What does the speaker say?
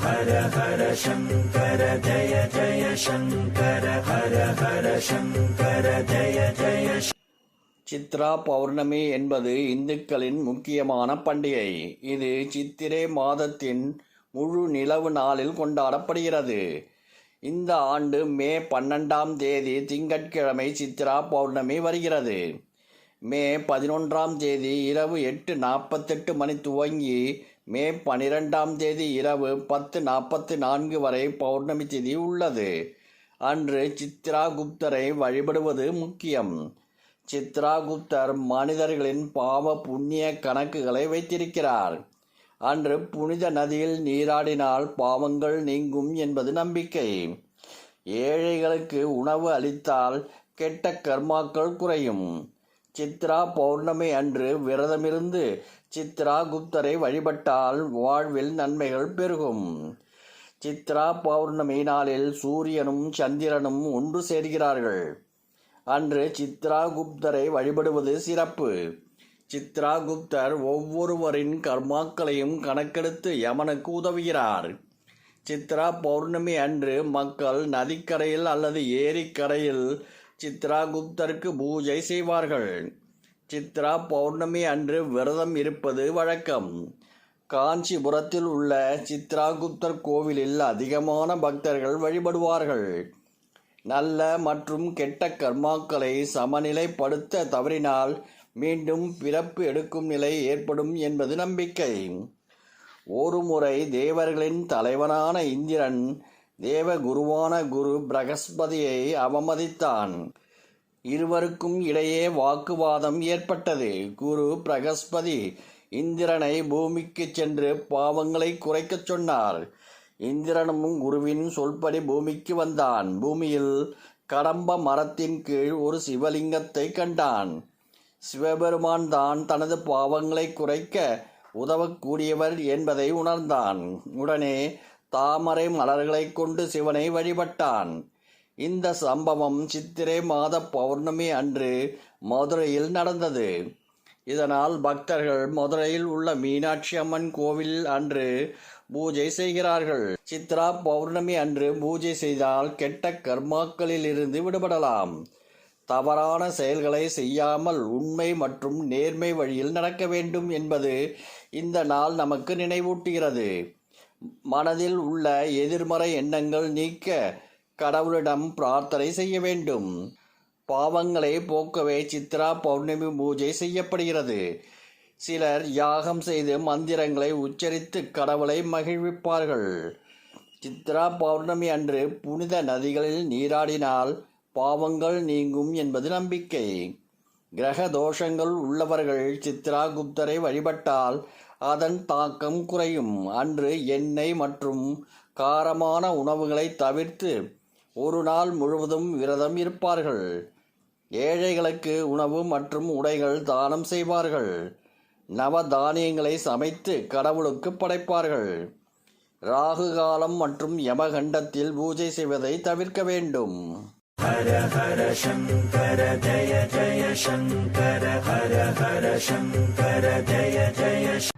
ஹர ஹர சங்கர ஜய ஜய சங்கர ஹர ஹர சங்கர ஜய ஜய. சித்ரா பௌர்ணமி என்பது இந்துக்களின் முக்கியமான பண்டிகை. இது சித்திரை மாதத்தின் முழு நிலவு நாளில் கொண்டாடப்படுகிறது. இந்த ஆண்டு மே 12ஆம் தேதி திங்கட்கிழமை சித்ரா பௌர்ணமி வருகிறது. மே 11ஆம் தேதி இரவு 8:48 மணி துவங்கி மே 12ஆம் தேதி இரவு 10:44 வரை பௌர்ணமி திதி உள்ளது. அன்று சித்ராகுப்தரை வழிபடுவது முக்கியம். சித்ராகுப்தர் மனிதர்களின் பாவ புண்ணிய கணக்குகளை வைத்திருக்கிறார். அன்று புனித நதியில் நீராடினால் பாவங்கள் நீங்கும் என்பது நம்பிக்கை. ஏழைகளுக்கு உணவு அளித்தால் கெட்ட கர்மாக்கள் குறையும். சித்ரா பௌர்ணமி அன்று விரதமிருந்து சித்ராகுப்தரை வழிபட்டால் வாழ்வில் நன்மைகள் பெருகும். சித்ரா பௌர்ணமி நாளில் சூரியனும் சந்திரனும் ஒன்று சேர்கிறார்கள். அன்று சித்ராகுப்தரை வழிபடுவது சிறப்பு. சித்ராகுப்தர் ஒவ்வொருவரின் கர்மாக்களையும் கணக்கெடுத்து யமனுக்கு உதவுகிறார். சித்ரா பௌர்ணமி அன்று மக்கள் நதிக்கரையில் அல்லது ஏரிக்கரையில் சித்ராகுப்தருக்கு பூஜை செய்வார்கள். சித்ரா பௌர்ணமி அன்று விரதம் இருப்பது வழக்கம். காஞ்சிபுரத்தில் உள்ள சித்ராகுப்தர் கோவிலில் அதிகமான பக்தர்கள் வழிபடுவார்கள். நல்ல மற்றும் கெட்ட கர்மாக்களை சமநிலைப்படுத்த தவறினால் மீண்டும் பிறப்பு எடுக்கும் நிலை ஏற்படும் என்பது நம்பிக்கை. ஒருமுறை தேவர்களின் தலைவனான இந்திரன் தேவகுருவான குரு பிரகஸ்பதியை அவமதித்தான். இருவருக்கும் இடையே வாக்குவாதம் ஏற்பட்டது. குரு பிரகஸ்பதி இந்திரனை பூமிக்கு சென்று பாவங்களை குறைக்கச் சொன்னார். இந்திரனும் குருவின் சொல்படி பூமிக்கு வந்தான். பூமியில் கடம்ப மரத்தின் கீழ் ஒரு சிவலிங்கத்தை கண்டான். சிவபெருமான் தான் தனது பாவங்களை குறைக்க உதவக்கூடியவர் என்பதை உணர்ந்தான். உடனே தாமரை மலர்களை கொண்டு சிவனை வழிபட்டான். இந்த சம்பவம் சித்திரை மாத பௌர்ணமி அன்று மதுரையில் நடந்தது. இதனால் பக்தர்கள் மதுரையில் உள்ள மீனாட்சி அம்மன் கோவில் அன்று பூஜை செய்கிறார்கள். சித்ரா பௌர்ணமி அன்று பூஜை செய்தால் கெட்ட கர்மாக்களில் இருந்து விடுபடலாம். தவறான செயல்களை செய்யாமல் உண்மை மற்றும் நேர்மை வழியில் நடக்க வேண்டும் என்பது இந்த நாள் நமக்கு நினைவூட்டுகிறது. மனதில் உள்ள எதிர்மறை எண்ணங்கள் நீக்க கடவுளிடம் பிரார்த்தனை செய்ய வேண்டும். பாவங்களை போக்கவே சித்ரா பௌர்ணமி பூஜை செய்யப்படுகிறது. சிலர் யாகம் செய்து மந்திரங்களை உச்சரித்து கடவுளை மகிழ்விப்பார்கள். சித்ரா பௌர்ணமி அன்று புனித நதிகளில் நீராடினால் பாவங்கள் நீங்கும் என்பது நம்பிக்கை. கிரக தோஷங்கள் உள்ளவர்கள் சித்ராகுப்தரை வழிபட்டால் அதன் தாக்கம் குறையும். அன்று எண்ணெய் மற்றும் காரமான உணவுகளை தவிர்த்து ஒரு நாள் முழுவதும் விரதம் இருப்பார்கள். ஏழைகளுக்கு உணவு மற்றும் உடைகள் தானம் செய்வார்கள். நவதானியங்களை சமைத்து கடவுளுக்கு படைப்பார்கள். ராகு காலம் மற்றும் யமகண்டத்தில் பூஜை செய்வதை தவிர்க்க வேண்டும். ஹர ஹர சங்கர ஜய ஜய சங்கர ஹர ஹர சங்கர ஜய ஜய